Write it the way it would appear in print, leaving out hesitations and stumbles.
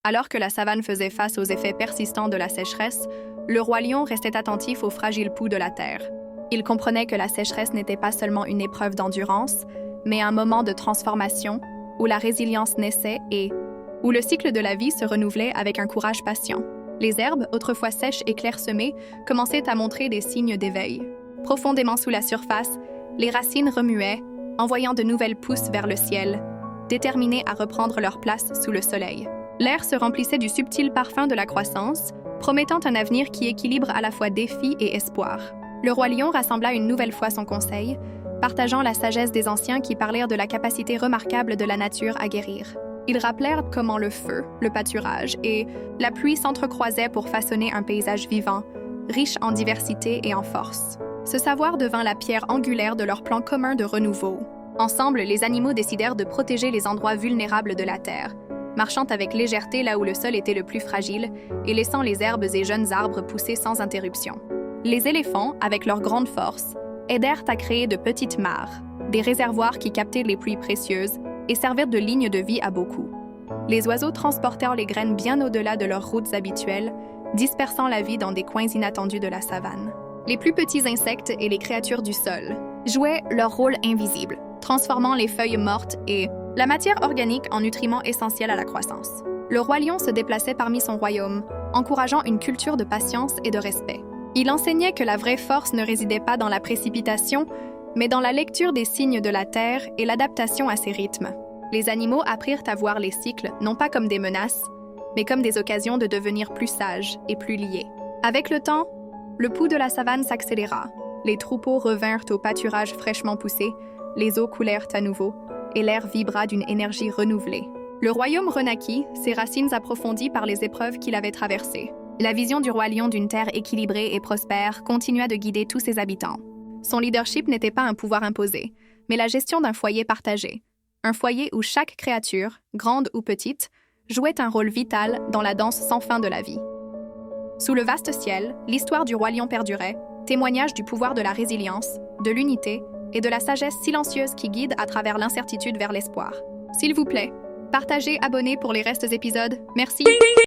Alors que la savane faisait face aux effets persistants de la sécheresse, le roi lion restait attentif au fragile pouls de la terre. Il comprenait que la sécheresse n'était pas seulement une épreuve d'endurance, mais un moment de transformation où la résilience naissait et où le cycle de la vie se renouvelait avec un courage patient. Les herbes, autrefois sèches et clairsemées, commençaient à montrer des signes d'éveil. Profondément sous la surface, les racines remuaient, envoyant de nouvelles pousses vers le ciel, déterminées à reprendre leur place sous le soleil. L'air se remplissait du subtil parfum de la croissance, promettant un avenir qui équilibre à la fois défi et espoir. Le roi lion rassembla une nouvelle fois son conseil, partageant la sagesse des anciens qui parlèrent de la capacité remarquable de la nature à guérir. Ils rappelèrent comment le feu, le pâturage et la pluie s'entrecroisaient pour façonner un paysage vivant, riche en diversité et en force. Ce savoir devint la pierre angulaire de leur plan commun de renouveau. Ensemble, les animaux décidèrent de protéger les endroits vulnérables de la terre, marchant avec légèreté là où le sol était le plus fragile et laissant les herbes et jeunes arbres pousser sans interruption. Les éléphants, avec leur grande force, aidèrent à créer de petites mares, des réservoirs qui captaient les pluies précieuses et servirent de ligne de vie à beaucoup. Les oiseaux transportèrent les graines bien au-delà de leurs routes habituelles, dispersant la vie dans des coins inattendus de la savane. Les plus petits insectes et les créatures du sol jouaient leur rôle invisible, transformant les feuilles mortes et la matière organique en nutriments essentiels à la croissance. Le roi lion se déplaçait parmi son royaume, encourageant une culture de patience et de respect. Il enseignait que la vraie force ne résidait pas dans la précipitation, mais dans la lecture des signes de la terre et l'adaptation à ses rythmes. Les animaux apprirent à voir les cycles non pas comme des menaces, mais comme des occasions de devenir plus sages et plus liés. Avec le temps, le pouls de la savane s'accéléra. Les troupeaux revinrent au pâturage fraîchement poussé, les eaux coulèrent à nouveau, et l'air vibra d'une énergie renouvelée. Le royaume renaquit, ses racines approfondies par les épreuves qu'il avait traversées. La vision du roi lion d'une terre équilibrée et prospère continua de guider tous ses habitants. Son leadership n'était pas un pouvoir imposé, mais la gestion d'un foyer partagé. Un foyer où chaque créature, grande ou petite, jouait un rôle vital dans la danse sans fin de la vie. Sous le vaste ciel, l'histoire du roi lion perdurait, témoignage du pouvoir de la résilience, de l'unité et de la sagesse silencieuse qui guide à travers l'incertitude vers l'espoir. S'il vous plaît, partagez, abonnez pour les restes épisodes. Merci!